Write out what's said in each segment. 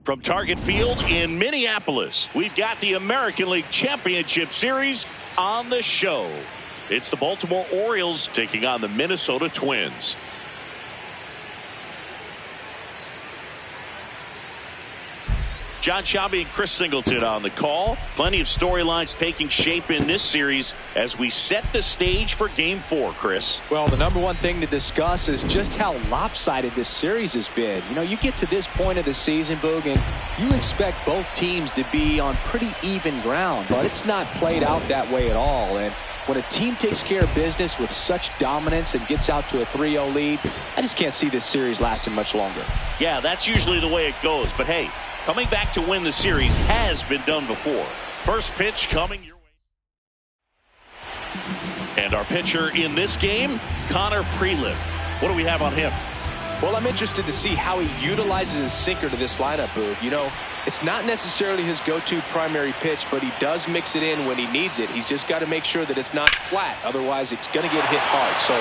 From Target Field in Minneapolis, we've got the American League Championship Series on the show. It's the Baltimore Orioles taking on the Minnesota Twins. John Schaube and Chris Singleton on the call. Plenty of storylines taking shape in this series as we set the stage for Game 4, Chris. Well, the number one thing to discuss is just how lopsided this series has been. You know, you get to this point of the season, Boog, and you expect both teams to be on pretty even ground, but it's not played out that way at all. And when a team takes care of business with such dominance and gets out to a 3-0 lead, I just can't see this series lasting much longer. Yeah, that's usually the way it goes, but hey, coming back to win the series has been done before. First pitch coming your way. And our pitcher in this game, Connor Prelim. What do we have on him? Well, I'm interested to see how he utilizes his sinker to this lineup, Boog. You know, it's not necessarily his go-to primary pitch, but he does mix it in when he needs it. He's just got to make sure that it's not flat. Otherwise, it's going to get hit hard. So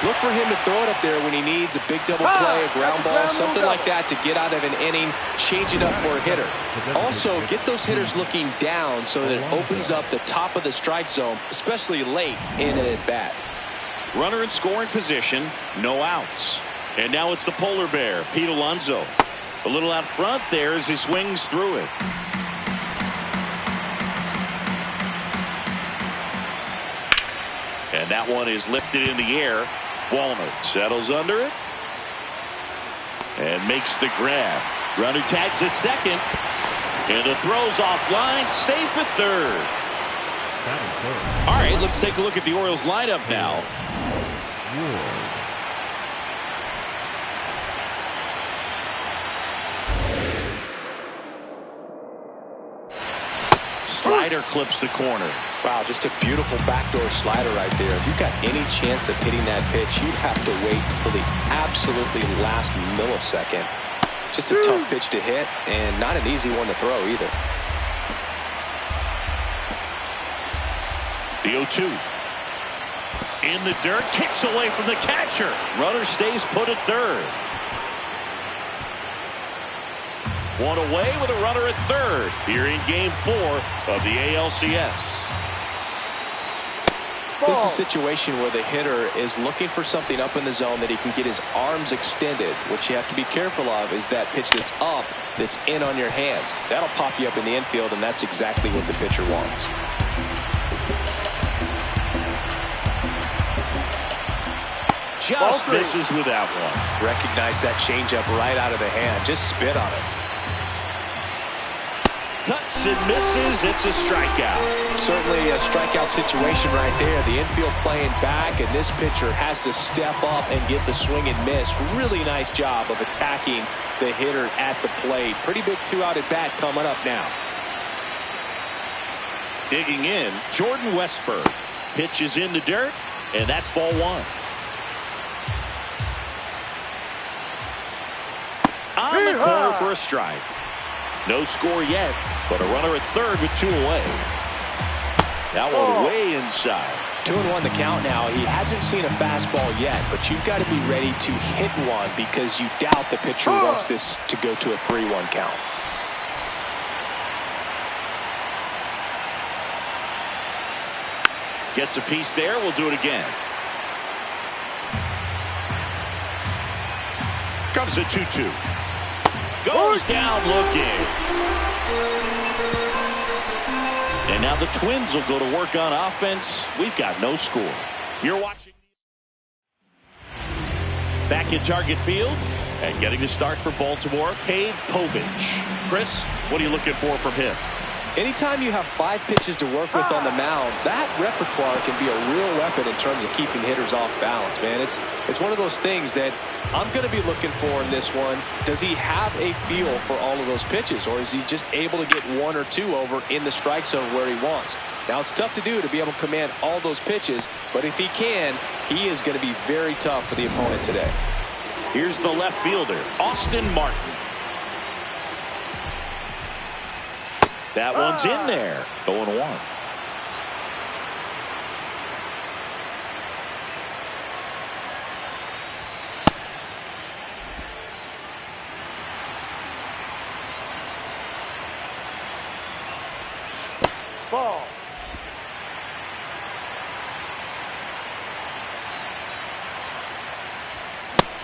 look for him to throw it up there when he needs a big double play, a ground ball, something like that to get out of an inning, change it up for a hitter. Also, get those hitters looking down so that it opens up the top of the strike zone, especially late in an at-bat. Runner in scoring position, no outs. And now it's the polar bear, Pete Alonso. A little out front there as he swings through it. And that one is lifted in the air. Walner settles under it and makes the grab. Runner tags at second. And the throw's offline, safe at third. All right, let's take a look at the Orioles lineup now. Slider clips the corner. Wow, just a beautiful backdoor slider right there. If you've got any chance of hitting that pitch, you'd have to wait until the absolutely last millisecond. Just a tough pitch to hit and not an easy one to throw either. The 0-2. In the dirt, kicks away from the catcher. Runner stays put at third. One away with a runner at third here in Game 4 of the ALCS. This is a situation where the hitter is looking for something up in the zone that he can get his arms extended. What you have to be careful of is that pitch that's up, that's in on your hands. That'll pop you up in the infield, and that's exactly what the pitcher wants. Just misses with that one. Recognize that changeup right out of the hand. Just spit on it. Cuts and misses. It's a strikeout. Certainly a strikeout situation right there. The infield playing back, and this pitcher has to step up and get the swing and miss. Really nice job of attacking the hitter at the plate. Pretty big two-out at bat coming up now. Digging in, Jordan Westburg. Pitch is in the dirt, and that's ball one. On the corner for a strike. No score yet, but a runner at third with two away. That one way inside. 2-1 the count now. He hasn't seen a fastball yet, but you've got to be ready to hit one because you doubt the pitcher wants this to go to a 3-1 count. Gets a piece there. We'll do it again. Comes a 2-2. Goes down looking. And now the Twins will go to work on offense. We've got no score. You're watching. Back in Target Field and getting the start for Baltimore, Cade Povich. Chris, what are you looking for from him? Anytime you have 5 pitches to work with on the mound, that repertoire can be a real weapon in terms of keeping hitters off balance, man. It's one of those things that I'm going to be looking for in this one. Does he have a feel for all of those pitches, or is he just able to get 1 or 2 over in the strike zone where he wants? Now, it's tough to do to be able to command all those pitches, but if he can, he is going to be very tough for the opponent today. Here's the left fielder, Austin Martin. That one's in there. 0-1. Ball.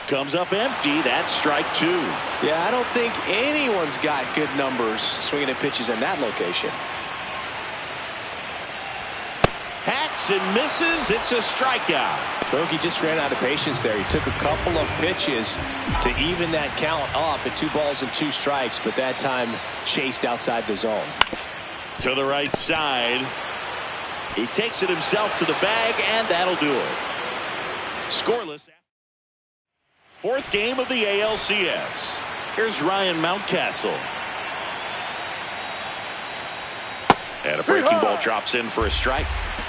Comes up empty. That's strike 2. Yeah, I don't think anyone's got good numbers swinging at pitches in that location. Hacks and misses. It's a strikeout. Bogey just ran out of patience there. He took a couple of pitches to even that count up at 2 balls and 2 strikes, but that time chased outside the zone. To the right side. He takes it himself to the bag, and that'll do it. Scoreless. 4th game of the ALCS. Here's Ryan Mountcastle. And a breaking ball drops in for a strike.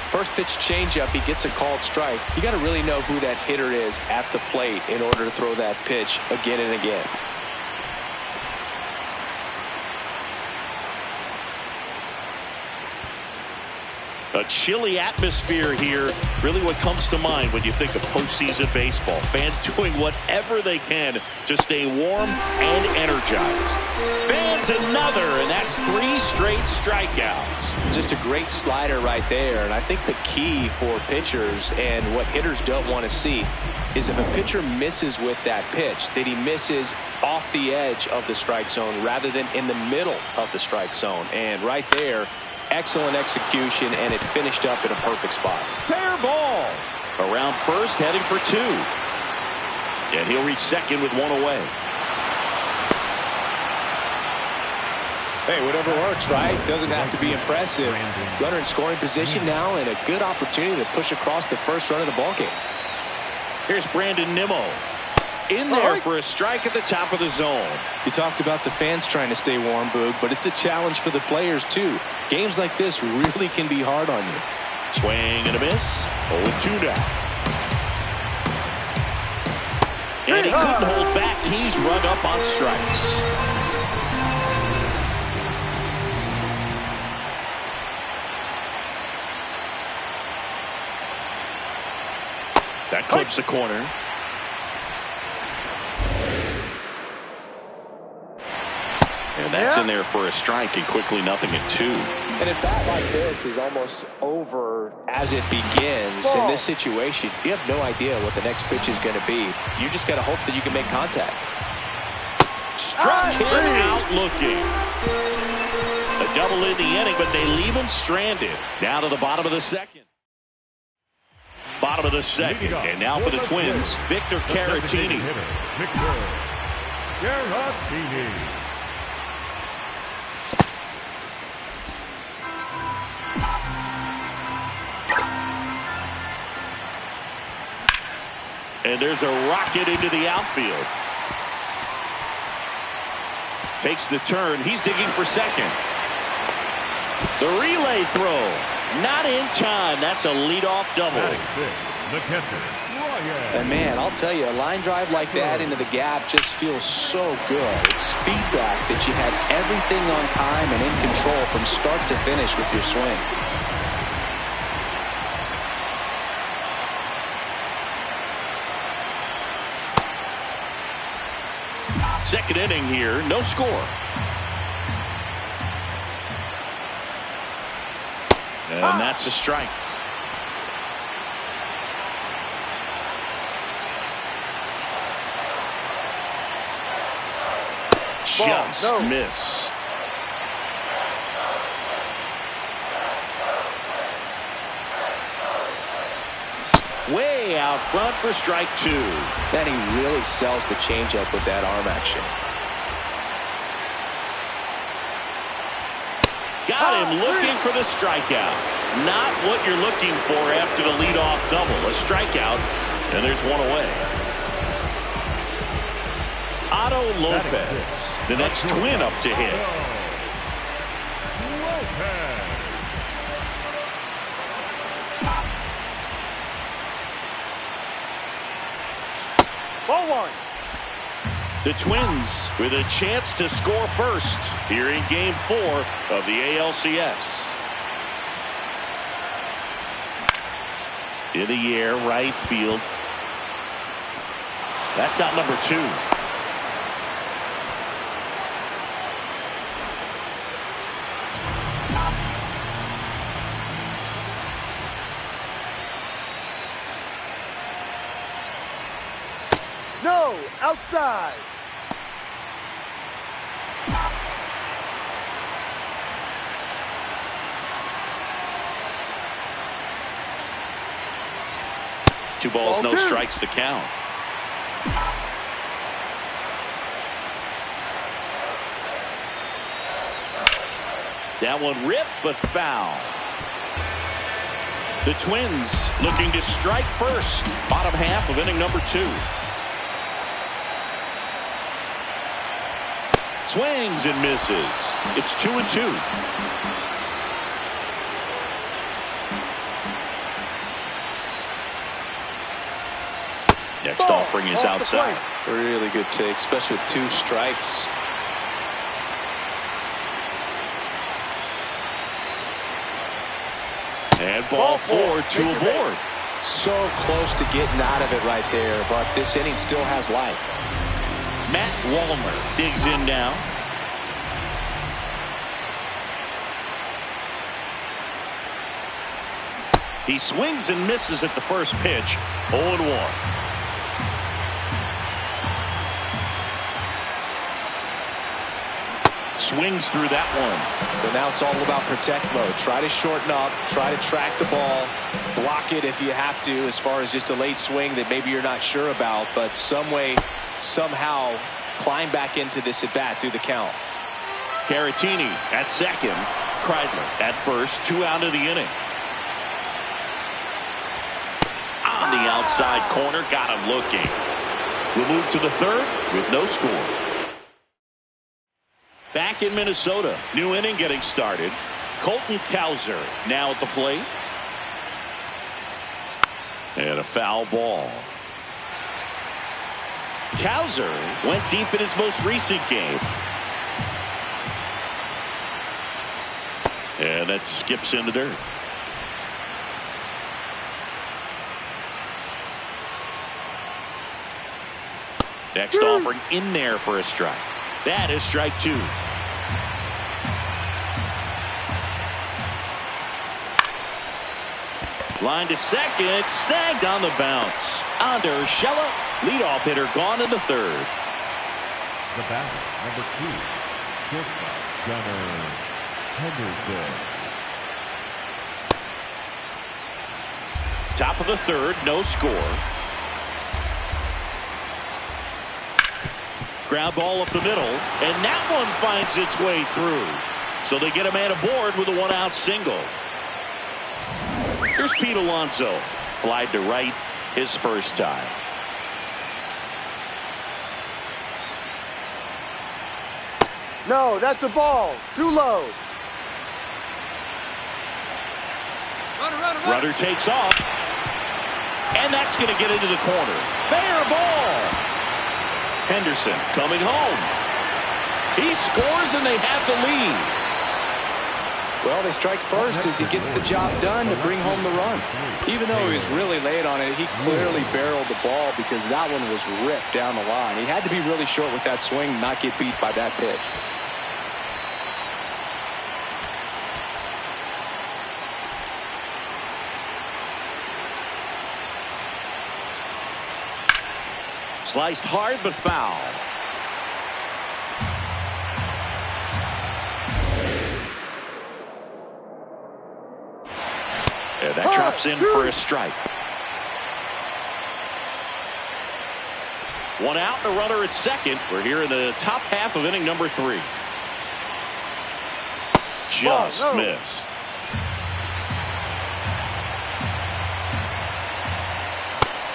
First pitch changeup, he gets a called strike. You got to really know who that hitter is at the plate in order to throw that pitch again and again. A chilly atmosphere here. Really what comes to mind when you think of postseason baseball. Fans doing whatever they can to stay warm and energized. Fans another, and that's 3 straight strikeouts. Just a great slider right there. And I think the key for pitchers and what hitters don't want to see is if a pitcher misses with that pitch, that he misses off the edge of the strike zone rather than in the middle of the strike zone. And right there, excellent execution, and it finished up in a perfect spot. Fair ball. Around first, heading for 2. And he'll reach second with 1 away. Hey, whatever works, right? Doesn't have to be impressive. Runner in scoring position now, and a good opportunity to push across the first run of the ballgame. Here's Brandon Nimmo. In there for a strike at the top of the zone. You talked about the fans trying to stay warm, Boog, but it's a challenge for the players, too. Games like this really can be hard on you. Swing and a miss. 0-2 now. And he couldn't hold back. He's run up on strikes. That clips the corner. And that's in there for a strike, and quickly nothing at 2. And a bat like this is almost over as it begins. In this situation, you have no idea what the next pitch is going to be. You just got to hope that you can make contact. Struck him out looking. A double in the inning, but they leave him stranded. Now to the bottom of the 2nd. Bottom of the 2nd. And now for the Twins, Victor Caratini. Victor Caratini. And there's a rocket into the outfield. Takes the turn. He's digging for second. The relay throw. Not in time. That's a leadoff double. And man, I'll tell you, a line drive like that into the gap just feels so good. It's feedback that you had everything on time and in control from start to finish with your swing. Second inning here, no score. And that's a strike. Just missed. Way out front for strike 2. Then he really sells the changeup with that arm action. Got him looking for the strikeout. Not what you're looking for after the leadoff double. A strikeout, and there's 1 away. Otto Lopez, the next Twin up to hit. Ball 1. The Twins with a chance to score first here in Game 4 of the ALCS. In the air, right field. That's out number 2. No, outside. Two balls, no strikes, the count. That one ripped, but foul. The Twins looking to strike first. Bottom half of inning number 2. Swings and misses. It's 2-2. Next offering is outside. Really good take, especially with 2 strikes. And ball 4, 2 aboard. So close to getting out of it right there, but this inning still has life. Matt Wallner digs in now. He swings and misses at the first pitch. 0-1. Swings through that one. So now it's all about protect mode. Try to shorten up, try to track the ball, block it if you have to, as far as just a late swing that maybe you're not sure about, but some way, somehow climb back into this at bat through the count. Caratini at second. Kreidler at first. 2 out of the inning. On the outside corner, got him looking. We'll move to the 3rd with no score. Back in Minnesota, new inning getting started. Colton Cowser now at the plate. And a foul ball. Cowser went deep in his most recent game. And that skips into dirt. Next offering in there for a strike. That is strike 2. Line to second, snagged on the bounce. On to Urshela, leadoff hitter gone in the 3rd. The batter, number 2, shortstop Gunnar Henderson. Top of the 3rd, no score. Ground ball up the middle, and that one finds its way through. So they get a man aboard with a 1-out single. Here's Pete Alonso. Flied to right his first time. No, that's a ball. Too low. Runner takes off. And that's going to get into the corner. Fair ball. Henderson coming home. He scores and they have the lead. Well, they strike first as he gets the job done to bring home the run. Even though he was really late on it, he clearly barreled the ball because that one was ripped down the line. He had to be really short with that swing, not get beat by that pitch. Sliced hard but foul. And that drops in for a strike. 1 out, the runner at second. We're here in the top half of inning number 3. Just missed.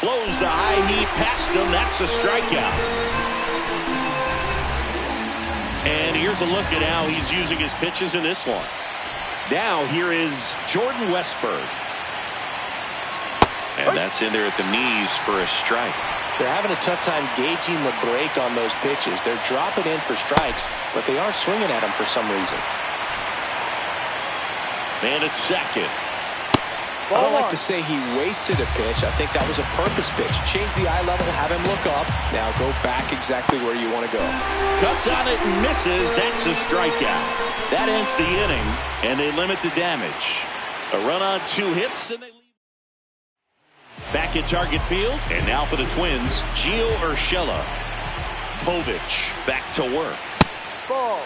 Blows the high heat past him. That's a strikeout. And here's a look at how he's using his pitches in this one. Now here is Jordan Westburg. And that's in there at the knees for a strike. They're having a tough time gauging the break on those pitches. They're dropping in for strikes, but they aren't swinging at them for some reason. Man at second. I don't like to say he wasted a pitch. I think that was a purpose pitch. Change the eye level, have him look up. Now go back exactly where you want to go. Cuts on it and misses. That's a strikeout. That ends the inning, and they limit the damage. A run on 2 hits, and they leave. Back in target field. And now for the Twins, Gio Urshela. Povich back to work. Ball.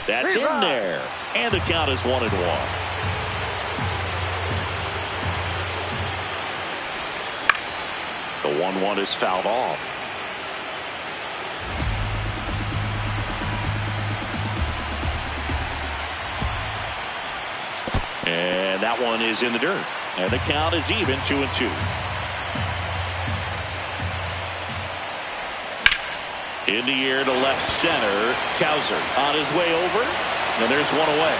That's in there. And the count is 1-1. The 1-1 is fouled off. And that one is in the dirt. And the count is even, 2-2. In the air to left center. Cowser on his way over. And there's one away.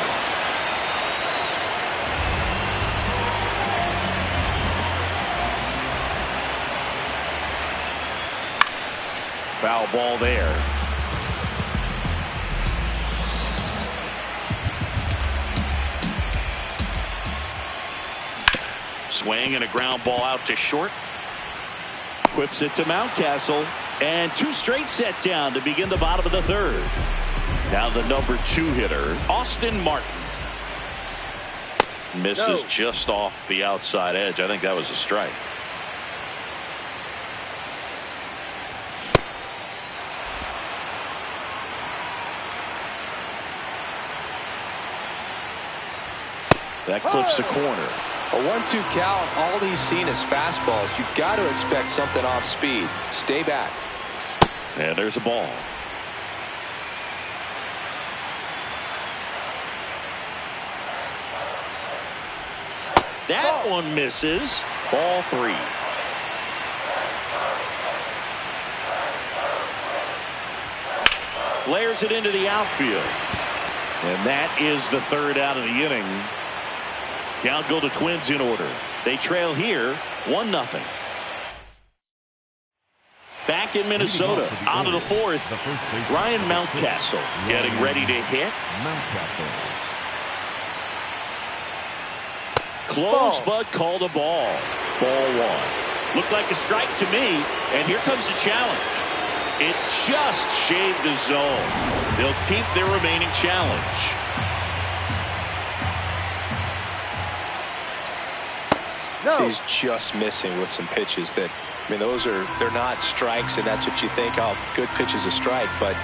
Foul ball there. Swing and a ground ball out to short. Whips it to Mountcastle. And 2 straight set down to begin the bottom of the 3rd. Now the number 2 hitter, Austin Martin. Misses just off the outside edge. I think that was a strike. That clips the corner. A 1-2 count. All he's seen is fastballs. You've got to expect something off speed. Stay back. And there's a ball. That one misses. Ball 3. Flares it into the outfield. And that is the 3rd out of the inning. Count go to Twins in order. They trail here 1-0. Back in Minnesota, on to the 4th. Ryan Mountcastle getting ready to hit. Close, but called a ball. Ball 1. Looked like a strike to me, and here comes the challenge. It just shaved the zone. They'll keep their remaining challenge. No. He's just missing with some pitches that, I mean, they're not strikes, and that's what you think, oh, good pitch is a strike, but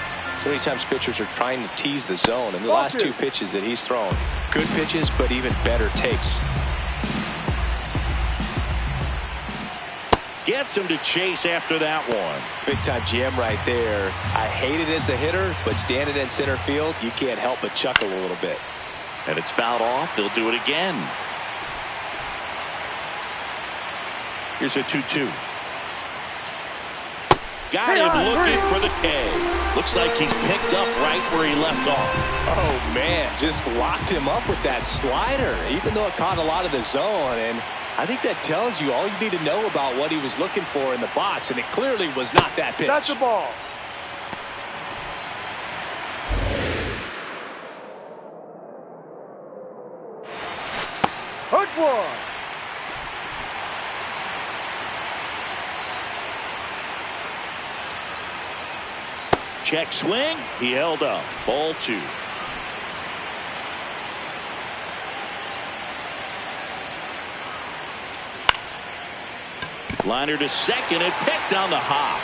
so many times pitchers are trying to tease the zone, and the last 2 pitches that he's thrown, good pitches, but even better takes. Gets him to chase after that one. Big time jam right there. I hate it as a hitter, but standing in center field, you can't help but chuckle a little bit. And it's fouled off. They'll do it again. Here's a 2-2. Got him looking for the K. Looks like he's picked up right where he left off. Oh, man, just locked him up with that slider, even though it caught a lot of the zone. And I think that tells you all you need to know about what he was looking for in the box, and it clearly was not that pitch. That's the ball. Hook one. Check swing. He held up. Ball 2. Liner to second and picked on the hop.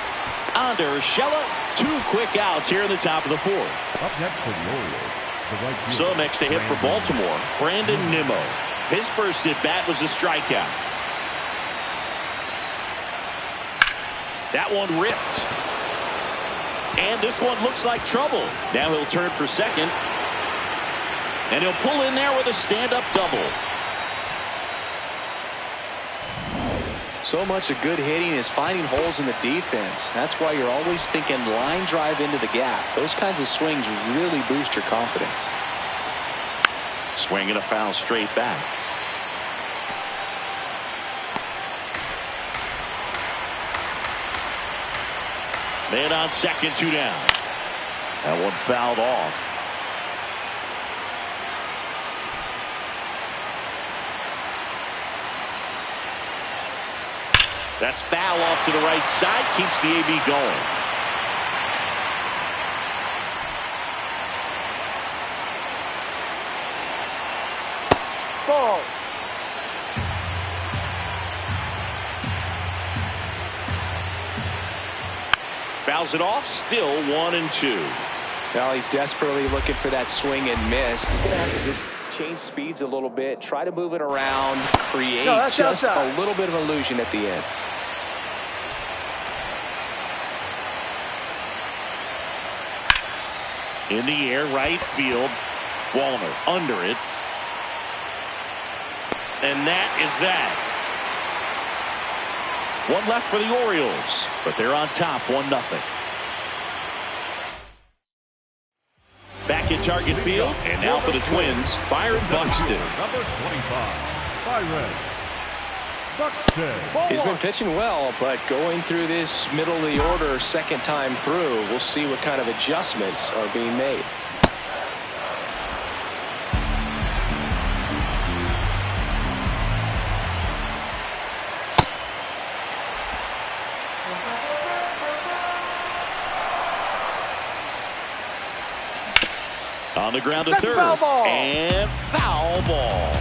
On to Urshela. 2 quick outs here in the top of the 4th. Up next for the Orioles, the right fielder, So next to hit for Baltimore, Brandon Nimmo. His first at bat was a strikeout. That one ripped. And this one looks like trouble. Now he'll turn for second. And he'll pull in there with a stand-up double. So much of good hitting is finding holes in the defense. That's why you're always thinking line drive into the gap. Those kinds of swings really boost your confidence. Swing and a foul straight back. Man on second, 2 down. That one fouled off. That's foul off to the right side. Keeps the AB going. Ball. Fouls it off. Still 1-2. Well, he's desperately looking for that swing and miss. He's going to have to just change speeds a little bit, try to move it around, create just a little bit of illusion at the end. In the air, right field. Wallner under it. And that is that. One left for the Orioles, but they're on top 1-0. Back in target field, and now for the Twins, Byron Buxton. Number 25, Byron Buxton. He's been pitching well, but going through this middle of the order second time through, we'll see what kind of adjustments are being made. On the ground to third. Foul ball. And foul ball.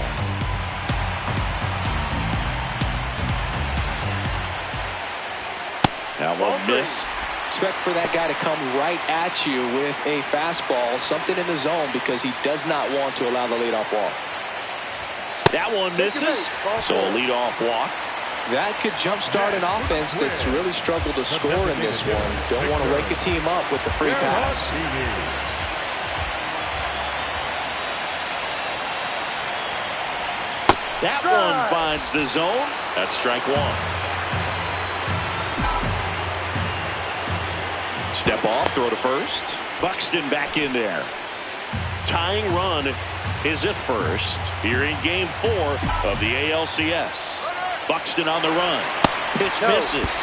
That one missed. Expect for that guy to come right at you with a fastball, something in the zone, because he does not want to allow the leadoff walk. That one misses. So a leadoff walk. That could jumpstart an offense that's really struggled to score in this one. Don't want to wake a team up with the free pass. That one finds the zone. That's strike one. Step off, throw to first. Buxton back in there. Tying run is at first here in Game 4 of the ALCS. Buxton on the run. Pitch misses.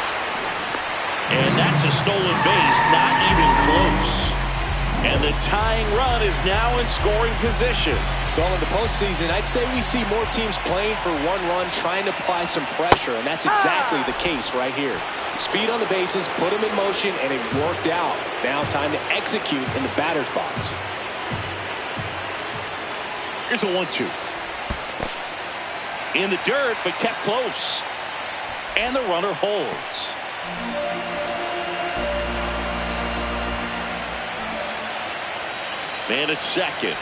And that's a stolen base, not even close. And the tying run is now in scoring position. Well, in the postseason, I'd say we see more teams playing for one run, trying to apply some pressure, and that's exactly the case right here. Speed on the bases, put them in motion, and it worked out. Now time to execute in the batter's box. Here's a 1-2. In the dirt, but kept close. And the runner holds. Man at second.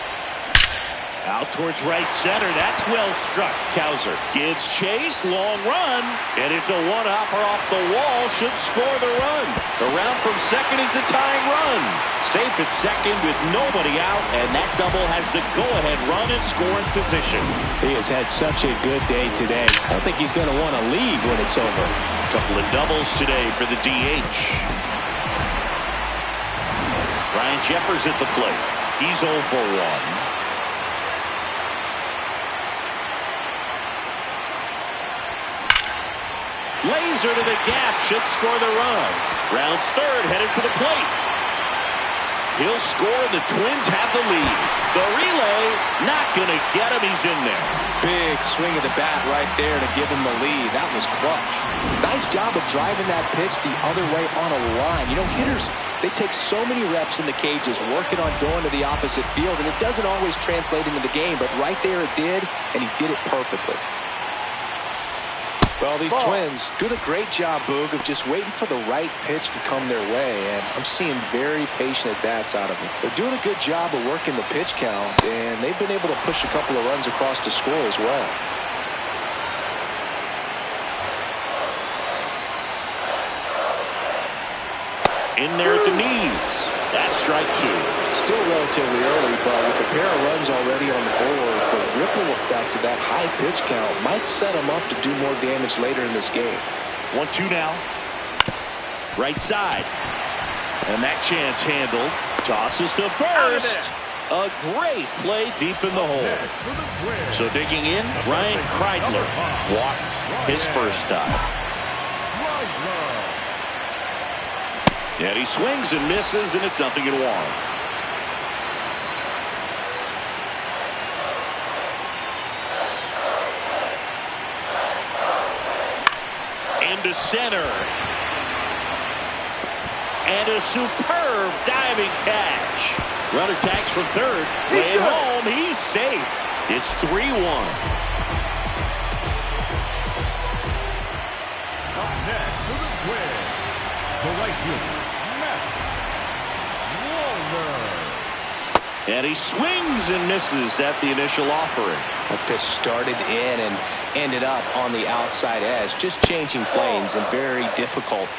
Out towards right center. That's well struck. Cowser gives chase. Long run. And it's a one-hopper off the wall. Should score the run. Around from second is the tying run. Safe at second with nobody out. And that double has the go-ahead run in scoring position. He has had such a good day today. I don't think he's going to want to leave when it's over. A couple of doubles today for the DH. Ryan Jeffers at the plate. He's 0 for 1. Laser to the gap, should score the run. Rounds third, headed for the plate. He'll score, the Twins have the lead. The relay, not going to get him, he's in there. Big swing of the bat right there to give him the lead. That was clutch. Nice job of driving that pitch the other way on a line. You know, hitters, they take so many reps in the cages, working on going to the opposite field, and it doesn't always translate into the game, but right there it did, and he did it perfectly. Well, these Twins doing a great job, Boog, of just waiting for the right pitch to come their way, and I'm seeing very patient at-bats out of them. They're doing a good job of working the pitch count, and they've been able to push a couple of runs across to score as well. In there at the knees. That's strike two. Still relatively early, but with a pair of runs already on the board, the ripple effect of that high pitch count might set them up to do more damage later in this game. 1-2 now. Right side. And that chance handled. Tosses to first. A great play deep in the hole. So digging in, Ryan Kreidler walked his first time. And he swings and misses, and it's 0-1. Into center. And a superb diving catch. Runner tags from third. Way home. He's safe. It's 3-1. Up next for the win, the right fielder, Matt Wallner. And he swings and misses at the initial offering. That pitch started in and ended up on the outside edge. Just changing planes and very difficult,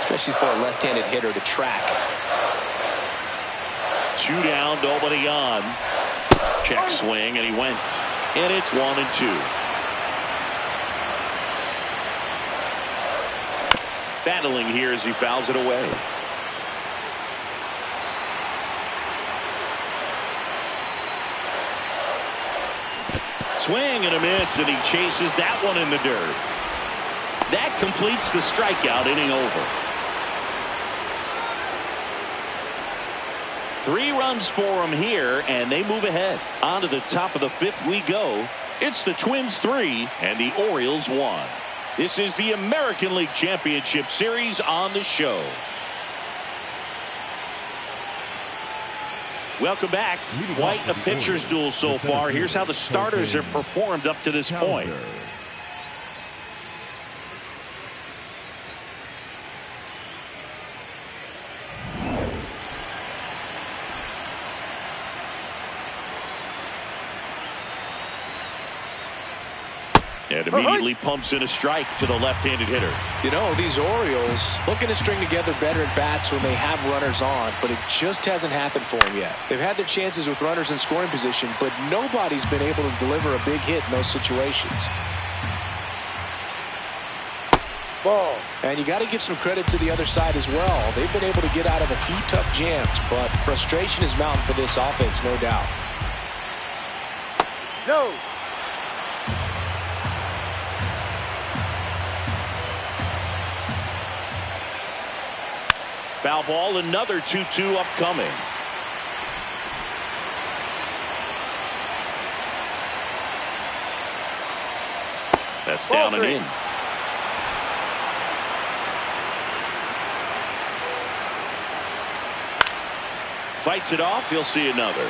especially for a left-handed hitter to track. 2 down, nobody on. Check swing, and he went. And it's 1-2. Battling here as he fouls it away. Swing and a miss, and he chases that one in the dirt. That completes the strikeout, inning over. 3 runs for him here, and they move ahead. On to the top of the 5th we go. It's the Twins 3 and the Orioles 1. This is the American League Championship Series on the show. Welcome back. Quite a pitcher's duel so far. Here's how the starters have performed up to this point. And immediately pumps in a strike to the left-handed hitter. You know, these Orioles looking to string together better at bats when they have runners on, but it just hasn't happened for them yet. They've had their chances with runners in scoring position, but nobody's been able to deliver a big hit in those situations. Ball. And you got to give some credit to the other side as well. They've been able to get out of a few tough jams, but frustration is mounting for this offense, no doubt. No. Foul ball, another 2-2 upcoming. That's down and in. Fights it off. He'll see another.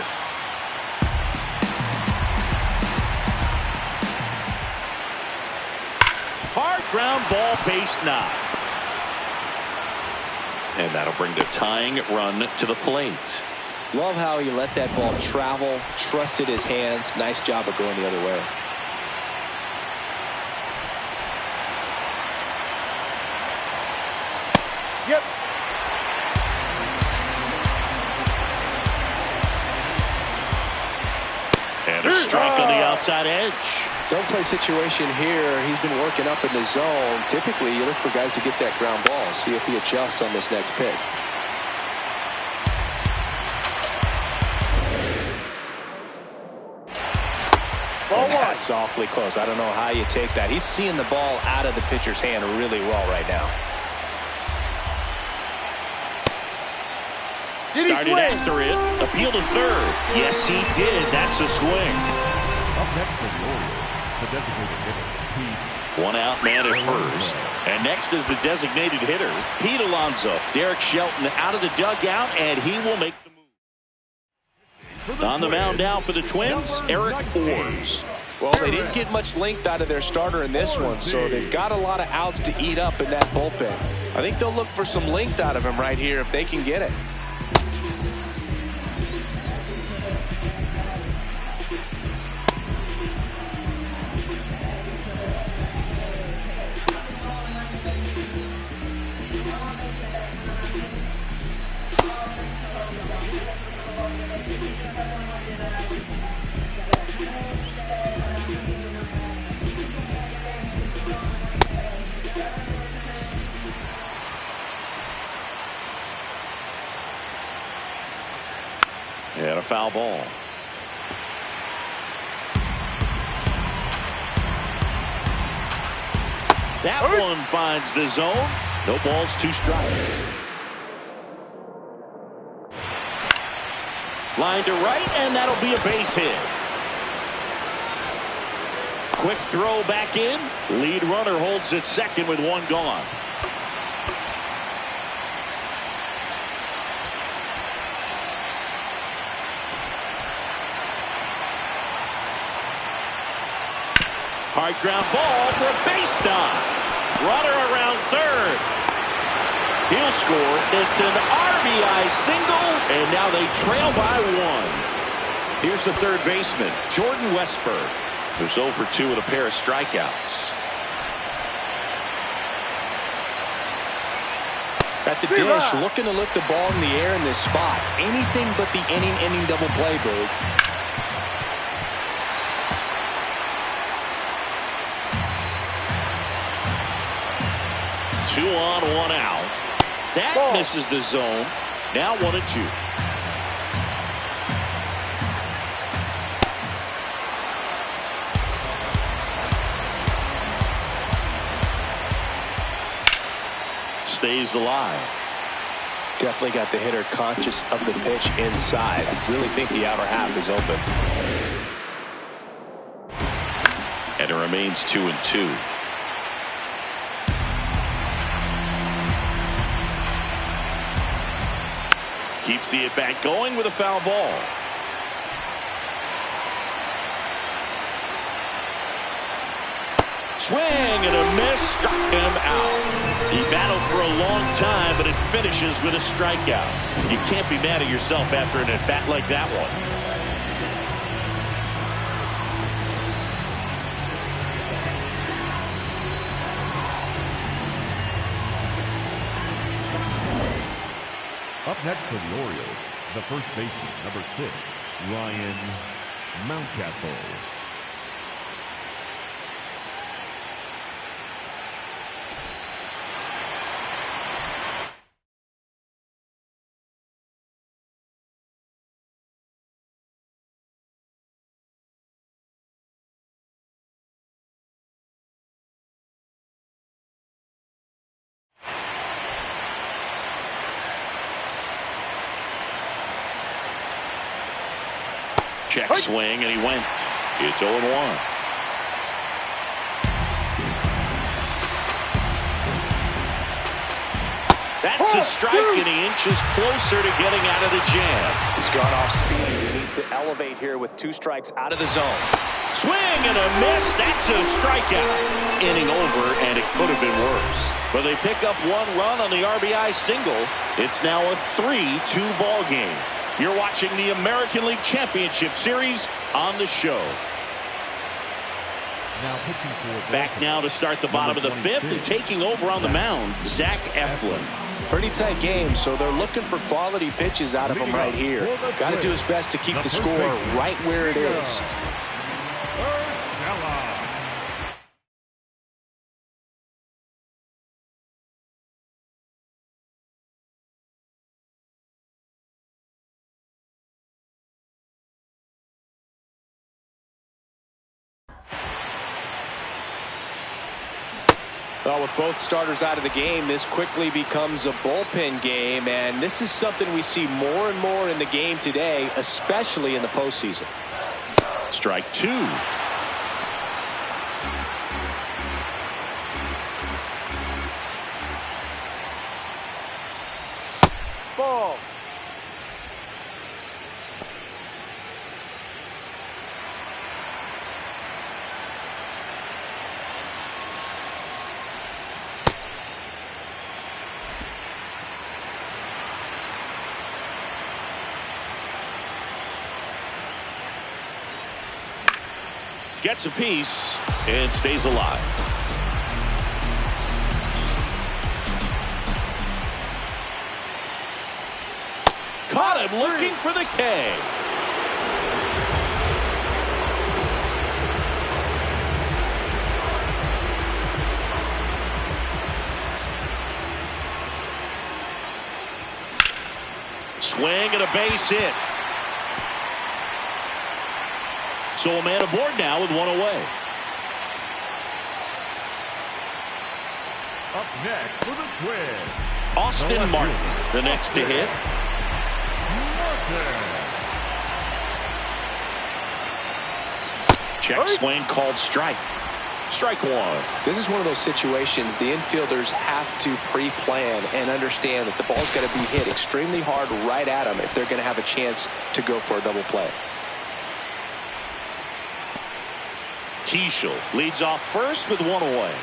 Hard ground ball, base knock. And that'll bring the tying run to the plate. Love how he let that ball travel, trusted his hands. Nice job of going the other way. Yep. And a strike on the outside edge. Don't play situation here. He's been working up in the zone. Typically, you look for guys to get that ground ball. See if he adjusts on this next pitch. That's awfully close. I don't know how you take that. He's seeing the ball out of the pitcher's hand really well right now. Started after it. Appeal to third. Yes, he did. That's a swing. Up next for the Orioles, the designated hitter, Pete. 1 out, man at first. And next is the designated hitter, Pete Alonso. Derek Shelton out of the dugout, and he will make the move. On the mound now for the Twins, Eric Orioles. Well, they didn't get much length out of their starter in this one, so they've got a lot of outs to eat up in that bullpen. I think they'll look for some length out of him right here if they can get it. And a foul ball. That one finds the zone. No balls, 2 strikes. Line to right, and that'll be a base hit. Quick throw back in. Lead runner holds at second with 1 gone. Hard ground ball for a base knock. Runner around third. He'll score. It's an RBI single, and now they trail by 1. Here's the third baseman, Jordan Westburg. So 0 for 2 with a pair of strikeouts. At the dish, looking to lift the ball in the air in this spot. Anything but the inning double play, Boog. Two on, 1 out. That misses the zone. Now 1-2. Stays alive. Definitely got the hitter conscious of the pitch inside. Really think the outer half is open. And it remains 2-2. Keeps the at-bat going with a foul ball. Swing and a miss, struck him out. He battled for a long time, but it finishes with a strikeout. You can't be mad at yourself after an at-bat like that one. Up next for the Orioles, the first baseman, number 6, Ryan Mountcastle. Check swing, and he went. It's 0-1. That's a strike, and he inches closer to getting out of the jam. He's gone off speed. He needs to elevate here with 2 strikes out of the zone. Swing and a miss. That's a strikeout. Inning over, and it could have been worse. But they pick up 1 run on the RBI single. It's now a 3-2 ball game. You're watching the American League Championship Series on the show. Back now to start the bottom of the 5th, and taking over on the mound, Zach Eflin. Pretty tight game, so they're looking for quality pitches out of him right here. Got to do his best to keep the score right where it is. Well, with both starters out of the game, this quickly becomes a bullpen game, and this is something we see more and more in the game today, especially in the postseason. Strike 2. Ball. Gets a piece and stays alive. Caught him looking for the K. Swing and a base hit. So a man aboard now with 1 away. Up next for the Twins, Austin Martin, the next to hit. Check swing called strike. Strike 1. This is one of those situations the infielders have to pre-plan and understand that the ball's got to be hit extremely hard right at them if they're going to have a chance to go for a double play. Keishel leads off first with one away.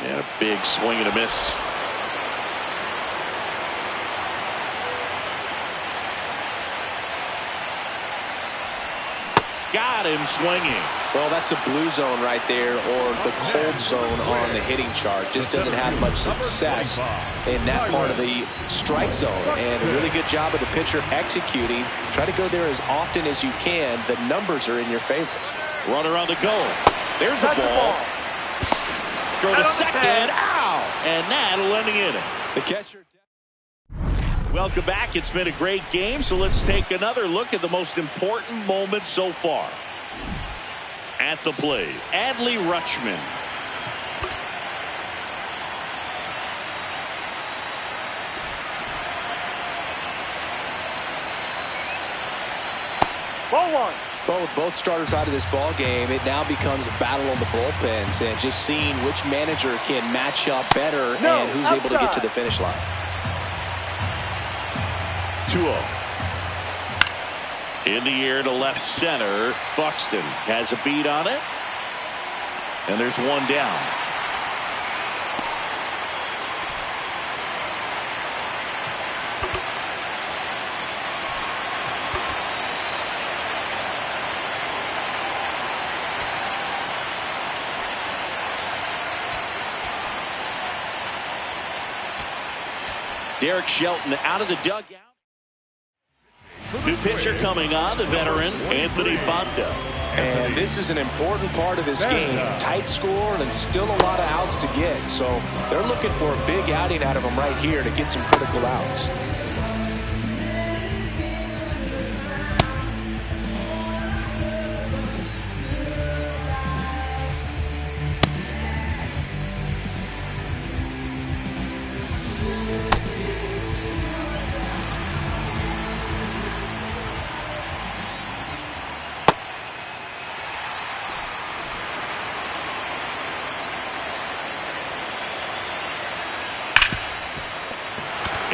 And a big swing and a miss. Got him swinging. Well, that's a blue zone right there, or the cold zone on the hitting chart. Just doesn't have much success in that part of the strike zone. And a really good job of the pitcher executing. Try to go there as often as you can. The numbers are in your favor. Runner on the goal. There's the ball. Throw to second. Ow! And that'll end the inning. The catcher. Welcome back. It's been a great game, so let's take another look at the most important moment so far. At the plate, Adley Rutschman. Ball one. Well, with both starters out of this ball game, it now becomes a battle on the bullpens, and just seeing which manager can match up better and who's able to get to the finish line. 2-0. In the air to left center. Buxton has a beat on it. And there's one down. Derek Shelton out of the dugout. New pitcher coming on, the veteran, Anthony Banda. And this is an important part of this game. Tight score and still a lot of outs to get. So they're looking for a big outing out of him right here to get some critical outs.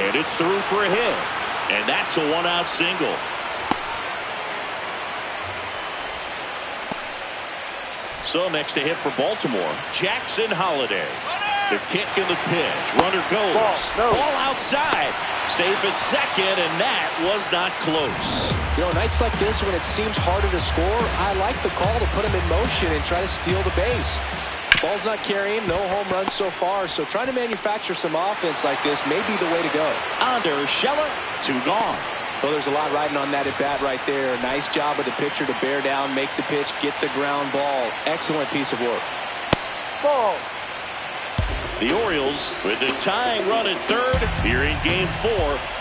And it's through for a hit. And that's a one-out single. So next to hit for Baltimore, Jackson Holliday. The kick and the pitch. Runner goes. Ball outside. Safe at second, and that was not close. You know, nights like this when it seems harder to score, I like the call to put him in motion and try to steal the base. Ball's not carrying, no home runs so far, so trying to manufacture some offense like this may be the way to go. Under Scheller, 2 gone. Well, there's a lot riding on that at bat right there. Nice job of the pitcher to bear down, make the pitch, get the ground ball. Excellent piece of work. Ball. The Orioles with the tying run at third here in Game 4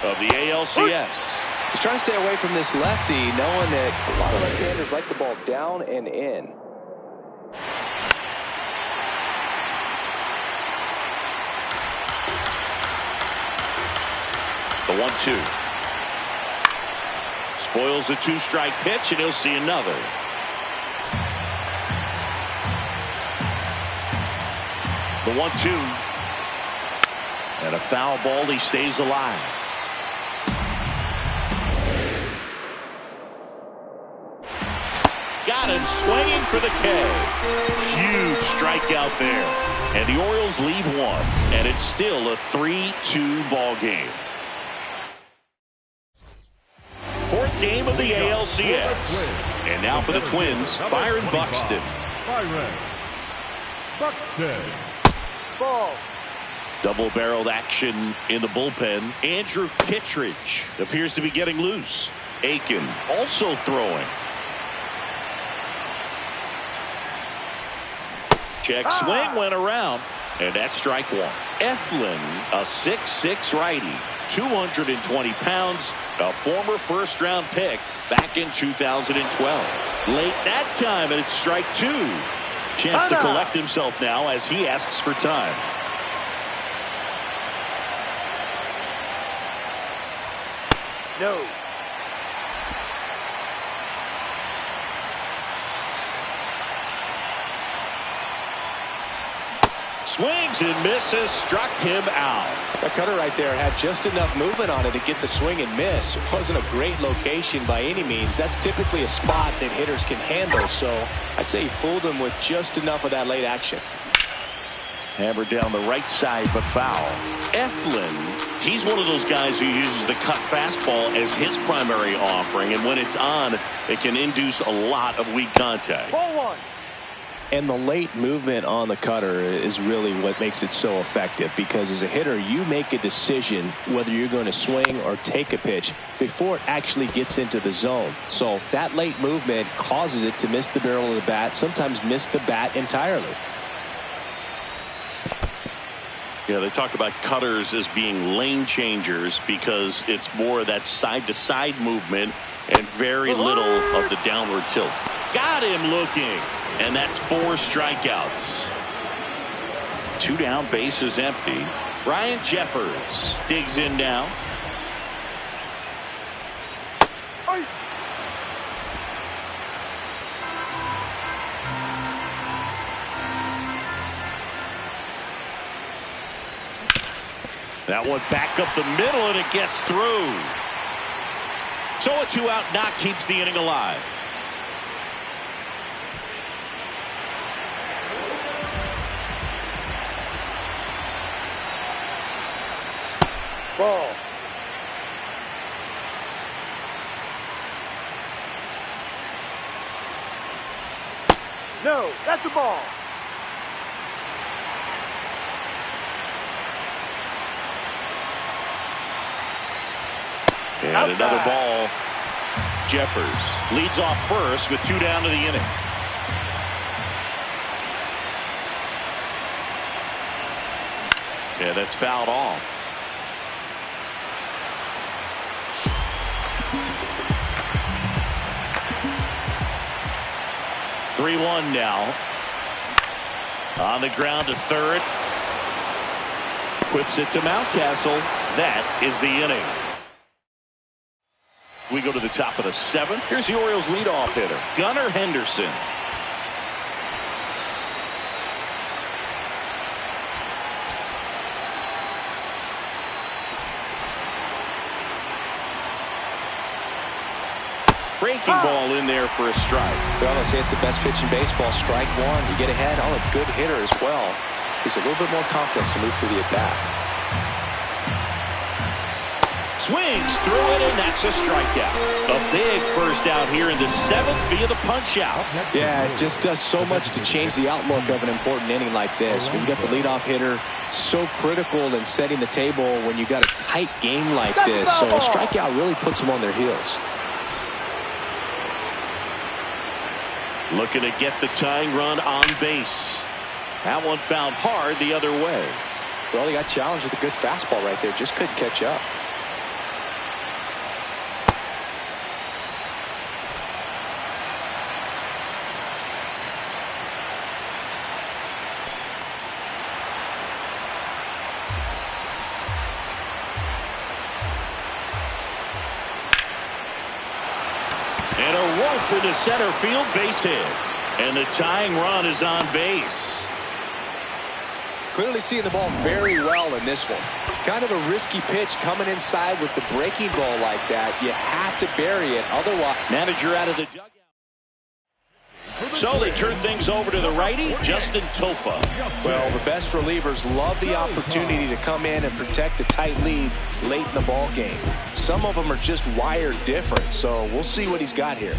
of the ALCS. He's trying to stay away from this lefty, knowing that a lot of left-handers like the ball down and in. The 1-2. Spoils the 2-strike pitch, and he'll see another. The 1-2. And a foul ball. He stays alive. Got him swinging for the K. Huge strikeout there. And the Orioles lead one. And it's still a 3-2 ball game. Fourth game of the ALCS. And now for the Twins, Byron Buxton. Byron Buxton. Ball. Double-barreled action in the bullpen. Andrew Kittredge appears to be getting loose. Aiken also throwing. Check swing went around, and that's strike one. Eflin, a 6'6" righty, 220 pounds, a former first-round pick back in 2012. Late that time, and it's strike two. Chance to collect himself now as he asks for time. No. Swings and misses, struck him out. That cutter right there had just enough movement on it to get the swing and miss. It wasn't a great location by any means. That's typically a spot that hitters can handle, so I'd say he fooled him with just enough of that late action. Hammered down the right side, but foul. Eflin, he's one of those guys who uses the cut fastball as his primary offering, and when it's on, it can induce a lot of weak contact. Ball one. And the late movement on the cutter is really what makes it so effective, because as a hitter, you make a decision whether you're going to swing or take a pitch before it actually gets into the zone. So that late movement causes it to miss the barrel of the bat, sometimes miss the bat entirely. Yeah, they talk about cutters as being lane changers because it's more of that side-to-side movement and very little of the downward tilt. Got him looking, and that's 4 strikeouts. 2 down, bases empty. Ryan Jeffers digs in now. That one back up the middle, and it gets through. So a 2-out knock keeps the inning alive. Ball. No, that's a ball. And another ball. Jeffers leads off first with 2 down to the inning. Yeah, that's fouled off. (3-1) now. On the ground to third. Whips it to Mountcastle. That is the inning. We go to the top of the 7th. Here's the Orioles leadoff hitter, Gunnar Henderson. Breaking ball in there for a strike. Well, I say it's the best pitch in baseball. Strike one. You get ahead on a good hitter as well. There's a little bit more confidence to move through the at-bat. Swings through it, and that's a strikeout. A big first out here in the 7th via the punch out. Yeah, it just does so much to change the outlook of an important inning like this. When you got the leadoff hitter, so critical in setting the table when you got a tight game like this. So a strikeout really puts them on their heels. Looking to get the tying run on base. That one found hard the other way. Well, he got challenged with a good fastball right there. Just couldn't catch up. And a rope into center field, base hit. And the tying run is on base. Clearly seeing the ball very well in this one. Kind of a risky pitch coming inside with the breaking ball like that. You have to bury it, otherwise. Manager out of the dugout. So they turn things over to the righty, Justin Topa. Well, the best relievers love the opportunity to come in and protect a tight lead late in the ball game. Some of them are just wired different, so we'll see what he's got here.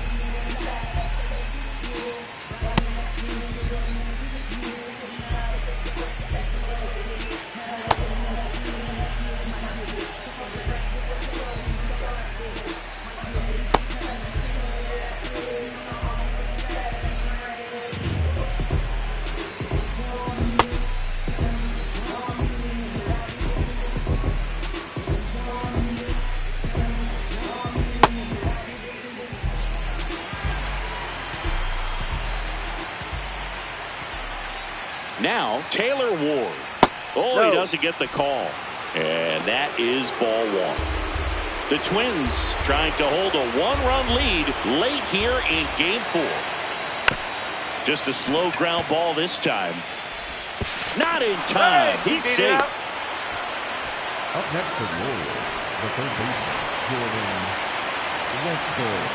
Now, Taylor Ward. Oh, no. He doesn't get the call. And that is ball 1. The Twins trying to hold a 1-run lead late here in game 4. Just a slow ground ball this time. Not in time. He's safe. Up next for the Orioles, the third baseman, Jordan Westburg.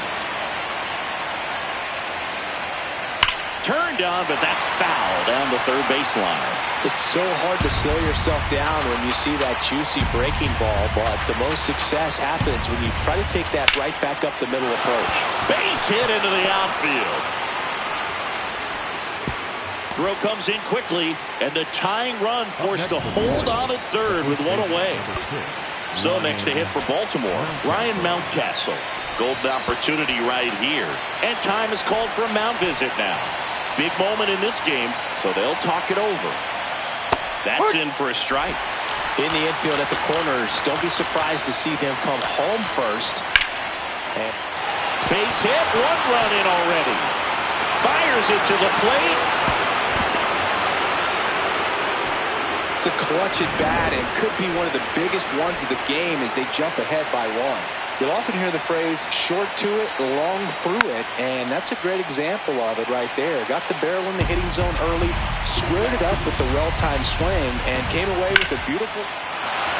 Turned on, but that's foul down the third baseline. It's so hard to slow yourself down when you see that juicy breaking ball, but the most success happens when you try to take that right back up the middle approach. Base hit into the outfield. Throw comes in quickly, and the tying run forced to hold on at third with one away. So next to hit for Baltimore, Ryan Mountcastle. Golden opportunity right here. And time is called for a mound visit now. Big moment in this game, so they'll talk it over. That's in for a strike. In the infield at the corners, don't be surprised to see them come home first. And base hit, one run in already. Fires it to the plate. It's a clutch at bat and could be one of the biggest ones of the game as they jump ahead by one. You'll often hear the phrase short to it, long through it, and that's a great example of it right there. Got the barrel in the hitting zone early, squared it up with the well-timed swing, and came away with a beautiful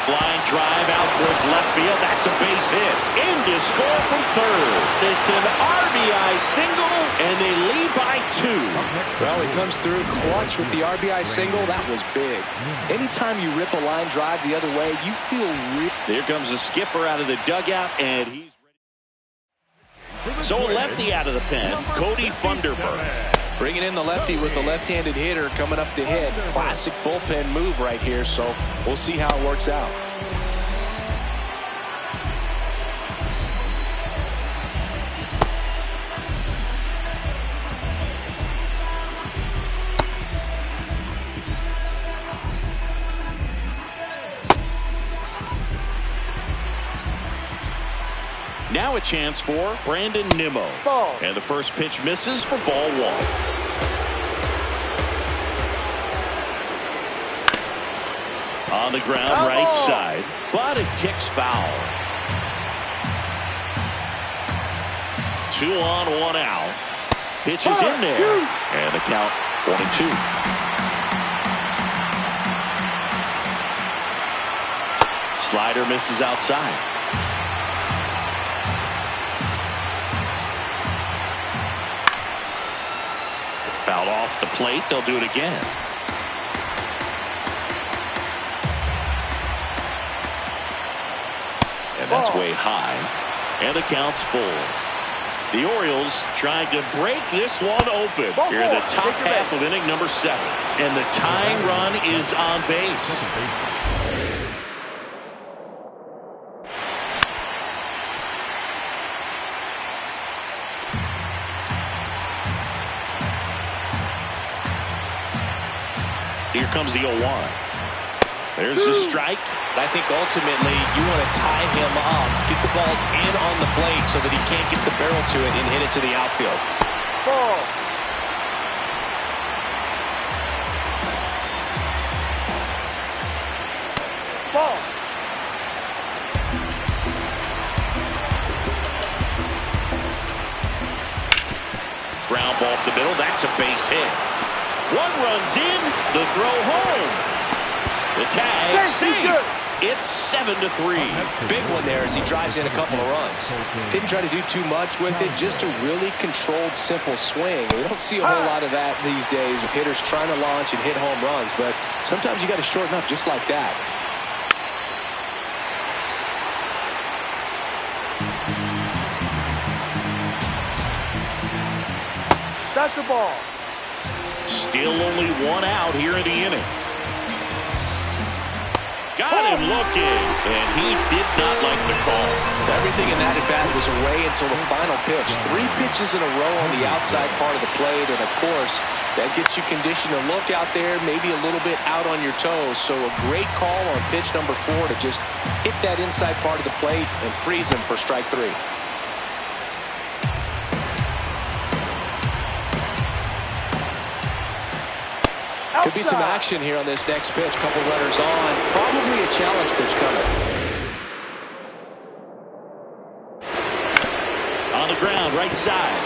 line drive out towards left field. That's a base hit. In to score from third. It's an RBI single, and they lead by 2. Well, he comes through clutch with the RBI single. That was big. Anytime you rip a line drive the other way, you feel real. Here comes the skipper out of the dugout, and he's ready. So lefty out of the pen, Cody Funderburk. Bringing in the lefty with the left-handed hitter coming up to hit. Classic bullpen move right here, so we'll see how it works out. Now a chance for Brandon Nimmo. Ball. And the first pitch misses for ball 1. On the ground, right side, but it kicks foul. 2 on, 1 out. Pitch is in there. And the count 1-2. Slider misses outside. Fouled off the plate. They'll do it again. And that's way high. And the count's full. The Orioles trying to break this one open here in the top half of inning number 7. And the tying run is on base. Here comes the 0-1. There's the strike. I think ultimately you want to tie him up, get the ball in on the plate so that he can't get the barrel to it and hit it to the outfield. Ball. Ball. Ground ball up the middle. That's a base hit. 1 runs in, the throw home. The tag, safe. It's 7-3. Big one there as he drives in a couple of runs. Didn't try to do too much with it, just a really controlled, simple swing. We don't see a whole lot of that these days with hitters trying to launch and hit home runs, but sometimes you got to shorten up just like that. That's a ball. Still only 1 out here in the inning. Got him looking, and he did not like the call. Everything in that at-bat was away until the final pitch. 3 pitches in a row on the outside part of the plate, and of course, that gets you conditioned to look out there, maybe a little bit out on your toes. So a great call on pitch number 4 to just hit that inside part of the plate and freeze him for strike 3. Could be some action here on this next pitch. Couple runners on. Probably a challenge pitch coming. On the ground, right side.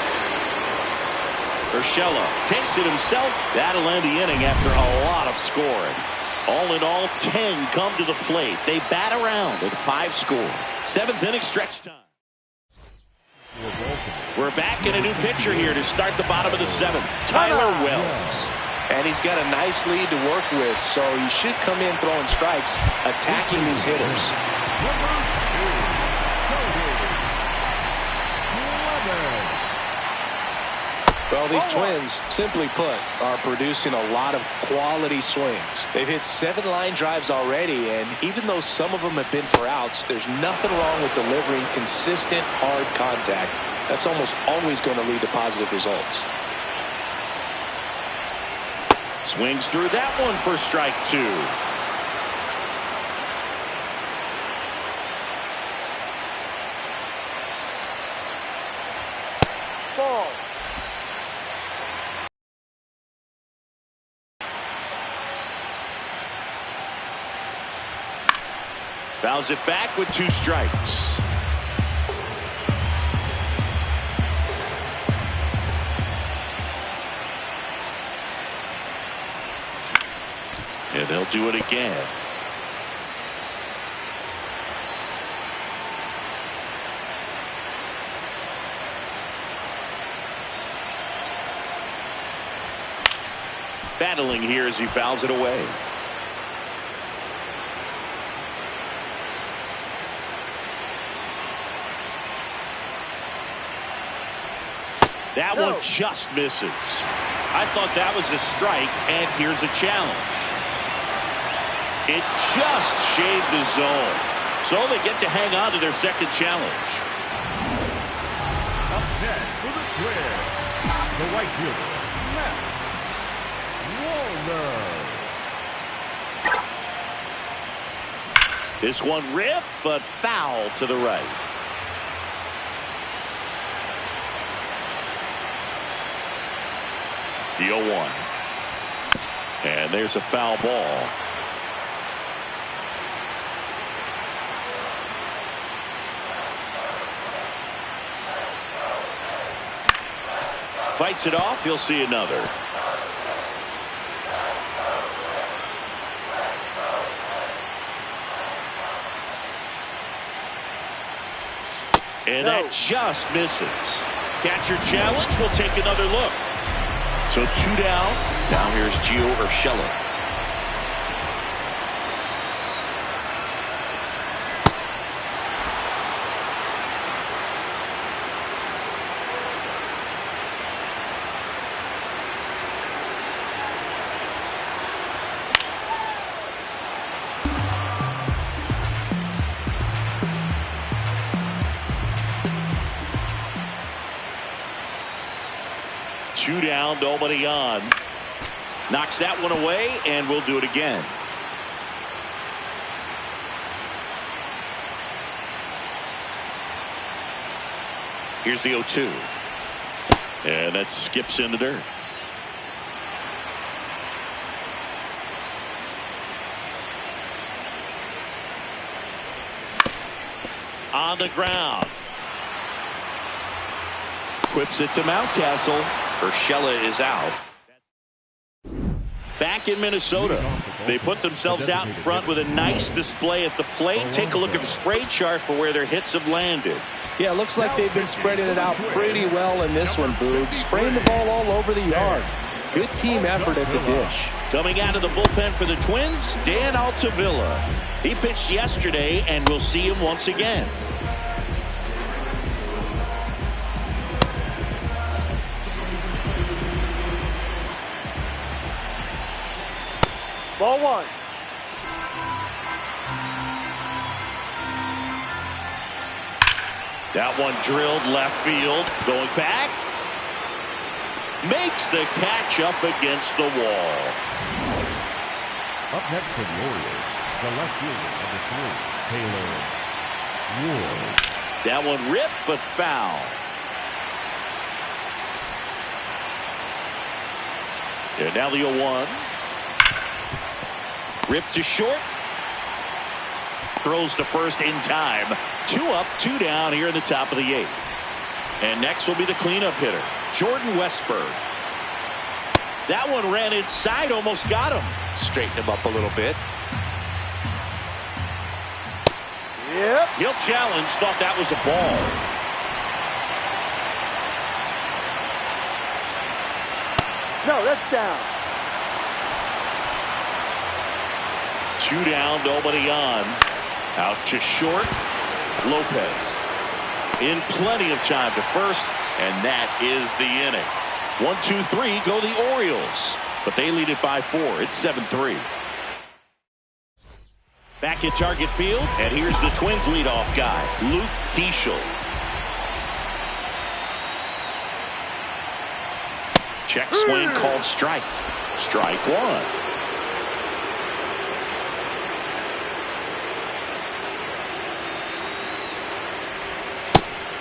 Urshela takes it himself. That'll end the inning after a lot of scoring. All in all, 10 come to the plate. They bat around with 5 score. 7th inning stretch time. We're back in a new pitcher here to start the bottom of the 7th. Tyler Wells. And he's got a nice lead to work with, so he should come in throwing strikes, attacking these hitters. Well, these Twins, simply put, are producing a lot of quality swings. They've hit 7 line drives already, and even though some of them have been for outs, there's nothing wrong with delivering consistent, hard contact. That's almost always going to lead to positive results. Swings through that one for strike 2. Ball. Fouls it back with 2 strikes. And they'll do it again. Battling here as he fouls it away. That one just misses. I thought that was a strike, and here's a challenge. It just shaved the zone. So they get to hang on to their second challenge. Up next for the Twins, the right fielder, Matt Warner. This one ripped, but foul to the right. The 0-1. And there's a foul ball. Fights it off. He'll see another. And that just misses. Catcher challenge. We'll take another look. So 2 down. Now here's Gio Urshela. Two down, nobody on. Knocks that one away, and we'll do it again. Here's the 0-2. And that skips in the dirt. On the ground. Whips it to Mountcastle. Urshela is out. Back in Minnesota, they put themselves out in front with a nice display at the plate. Take a look at the spray chart for where their hits have landed. Yeah, looks like they've been spreading it out pretty well in this one, Boog. Spraying the ball all over the yard. Good team effort at the dish. Coming out of the bullpen for the Twins, Dan Altavilla. He pitched yesterday, and we'll see him once again. Ball 1. That one drilled left field. Going back. Makes the catch up against the wall. Up next for the Orioles, the left fielder, number 3, Taylor Ward. That one ripped, but foul. And now the 0-1. Ripped to short. Throws to first in time. 2 up, 2 down here in the top of the 8th. And next will be the cleanup hitter, Jordan Westburg. That one ran inside, almost got him. Straighten him up a little bit. Yep. He'll challenge, thought that was a ball. No, that's down. 2 down, nobody on. Out to short. Lopez in plenty of time to first, and that is the inning. 1, 2, 3 go the Orioles, but they lead it by 4. It's 7-3. Back at Target Field, and here's the Twins leadoff guy, Luke Keeschel. Check swing called strike. Strike 1.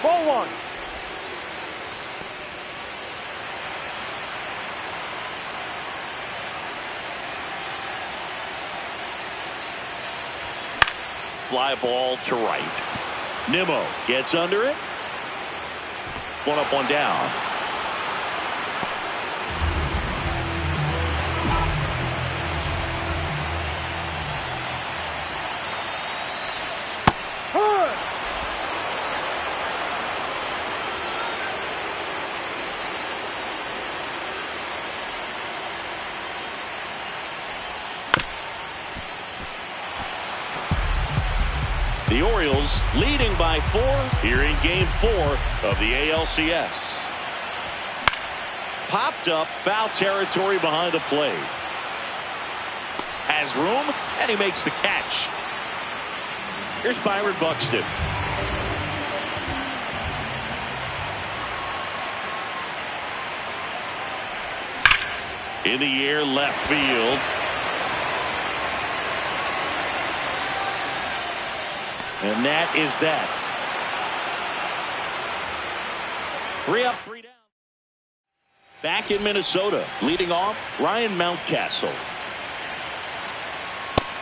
Ball 1. Fly ball to right. Nimmo gets under it. 1 up, 1 down. The Orioles leading by 4 here in Game 4 of the ALCS. Popped up, foul territory behind the plate. Has room, and he makes the catch. Here's Byron Buxton. In the air, left field. And that is that. 3 up, 3 down. Back in Minnesota, leading off, Ryan Mountcastle.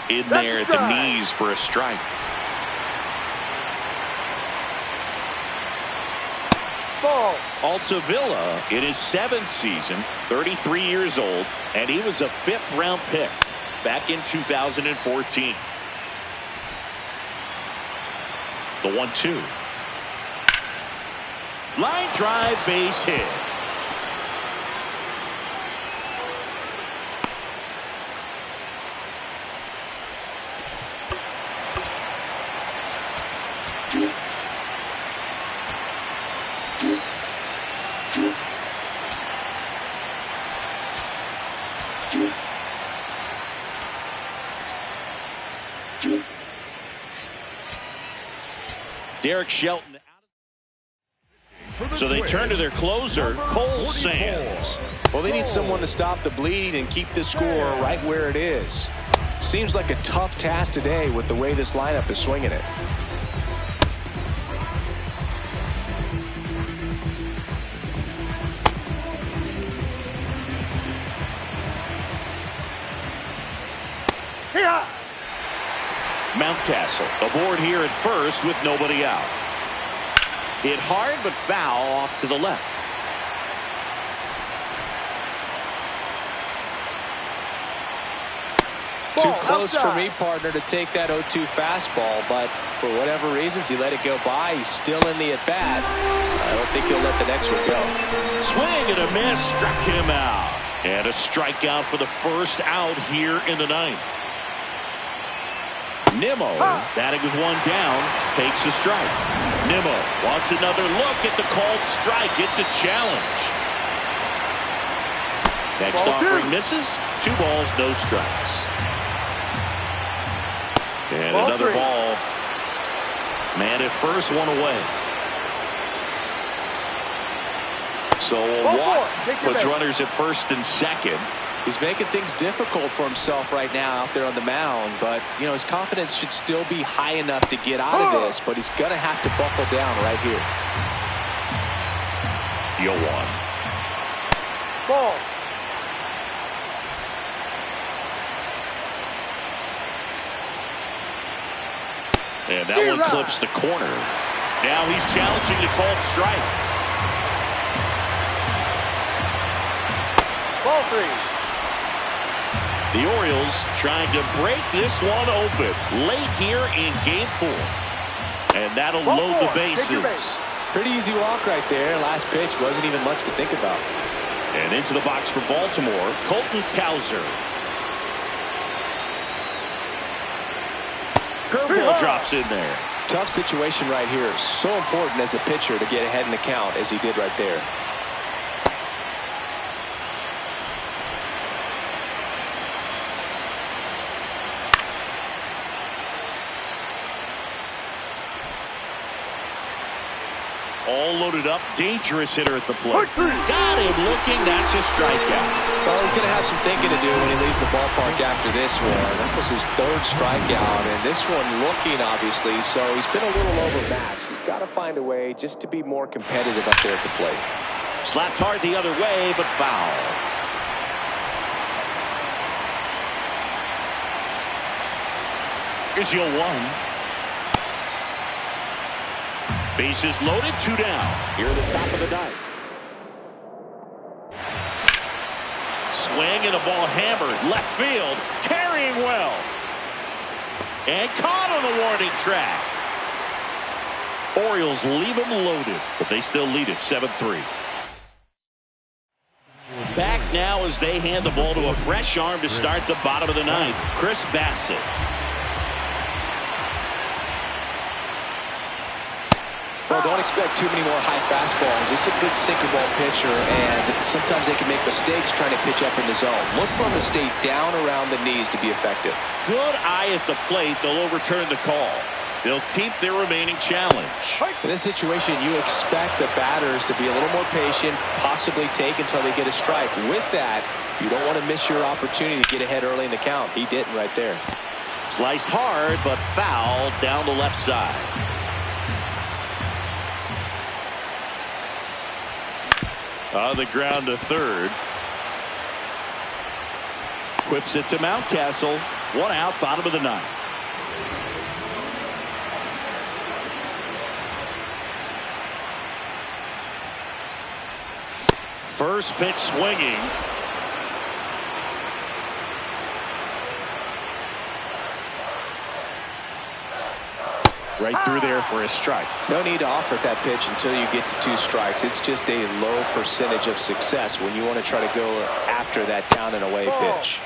In there at the knees for a strike. Ball. Altavilla in his 7th season, 33 years old, and he was a 5th-round pick back in 2014. The 1-2. Line drive, base hit. Derek Shelton. So they turn to their closer, Cole Sands. Well, they need someone to stop the bleed and keep the score right where it is. Seems like a tough task today with the way this lineup is swinging it. Yeah. Mountcastle aboard here at first with nobody out. Hit hard but foul off to the left. Too close for me, partner, to take that 0-2 fastball, but for whatever reasons he let it go by. He's still in the at-bat. I don't think he'll let the next one go. Swing and a miss, struck him out. And a strikeout for the first out here in the 9th. Nimmo, batting with 1 down, takes a strike. Nimmo wants another look at the called strike. It's a challenge. Next offering misses. 2 balls, no strikes. And another ball. Man at first, 1 away. So a walk puts runners at first and second. He's making things difficult for himself right now out there on the mound, but you know his confidence should still be high enough to get out of this, but he's gonna have to buckle down right here. Yoan. Ball. And that one clips the corner. Now he's challenging the called strike. Ball 3. The Orioles trying to break this one open late here in game 4. And that'll load the bases. Pretty easy walk right there. Last pitch wasn't even much to think about. And into the box for Baltimore, Colton Cowser. Curveball drops in there. Tough situation right here. So important as a pitcher to get ahead in the count as he did right there. All loaded up, dangerous hitter at the plate. Got him looking, that's a strikeout. Well, he's going to have some thinking to do when he leaves the ballpark after this one. That was his 3rd strikeout, and this one looking, obviously, so he's been a little overmatched. He's got to find a way just to be more competitive up there at the plate. Slapped hard the other way, but foul. Here's your 1. Bases loaded, 2 down. Here at the top of the 9th. Swing and a ball hammered. Left field. Carrying well. And caught on the warning track. Orioles leave them loaded, but they still lead it 7-3. Back now as they hand the ball to a fresh arm to start the bottom of the 9th. Chris Bassett. Well, don't expect too many more high fastballs. This is a good sinker ball pitcher, and sometimes they can make mistakes trying to pitch up in the zone. Look for them to stay down around the knees to be effective. Good eye at the plate. They'll overturn the call. They'll keep their remaining challenge. In this situation, you expect the batters to be a little more patient, possibly take until they get a strike. With that, you don't want to miss your opportunity to get ahead early in the count. He didn't right there. Sliced hard, but foul down the left side. On the ground to 3rd. Whips it to Mountcastle. 1 out, bottom of the 9th. First pitch swinging. Right through there for a strike. No need to offer that pitch until you get to 2 strikes. It's just a low percentage of success when you want to try to go after that down and away pitch.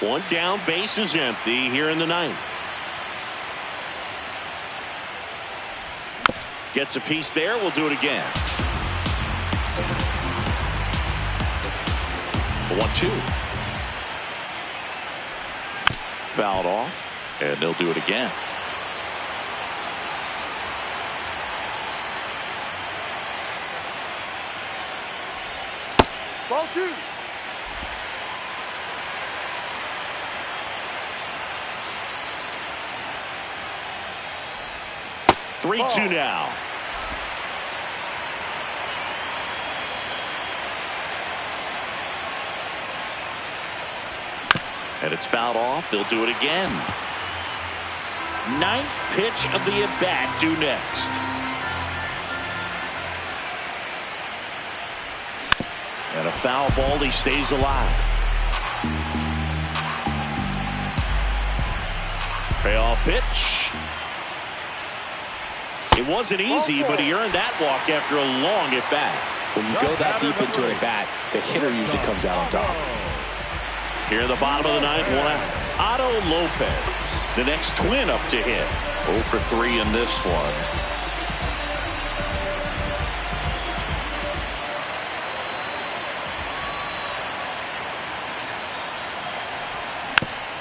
1 down, base is empty here in the 9th. Gets a piece there. We'll do it again. 1-2. Fouled off, and they'll do it again. Ball 2. Three, 2 now. And it's fouled off. They'll do it again. 9th pitch of the at-bat due next. And a foul ball. He stays alive. Payoff pitch. It wasn't easy, but he earned that walk after a long at-bat. When you go that deep into an at-bat, the hitter usually comes out on top. Here in the bottom of the 9th, 1 out. Otto Lopez, the next Twin up to hit. 0 for 3 in this one.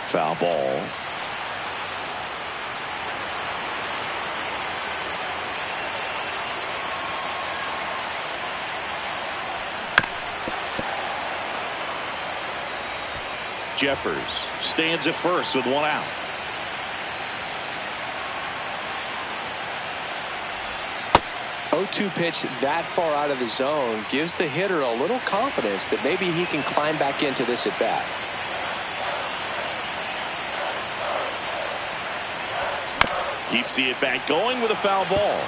Foul ball. Jeffers stands at first with 1 out. Oh-2 pitch that far out of the zone gives the hitter a little confidence that maybe he can climb back into this at bat. Keeps the at bat going with a foul ball.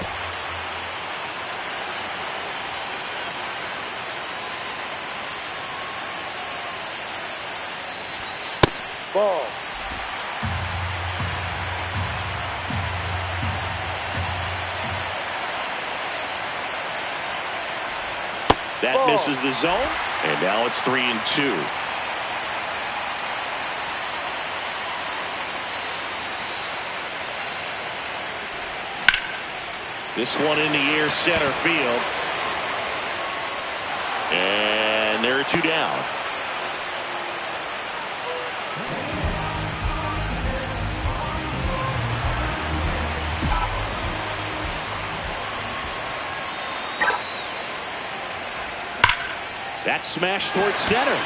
Ball. That Ball. misses the zone, and now it's 3-2. This one in the air, center field. And there are 2 down. That smash towards center.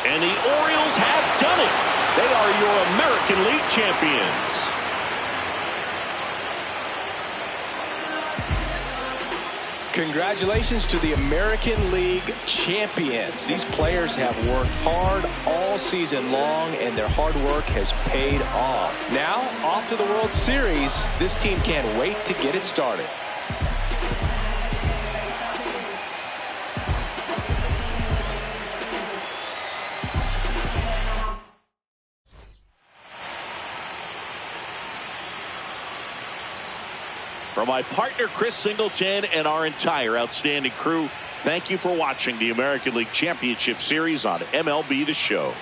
And the Orioles have done it. They are your American League champions. Congratulations to the American League champions. These players have worked hard all season long, and their hard work has paid off. Now, off to the World Series. This team can't wait to get it started. For my partner Chris Singleton and our entire outstanding crew, thank you for watching the American League Championship Series on MLB The Show.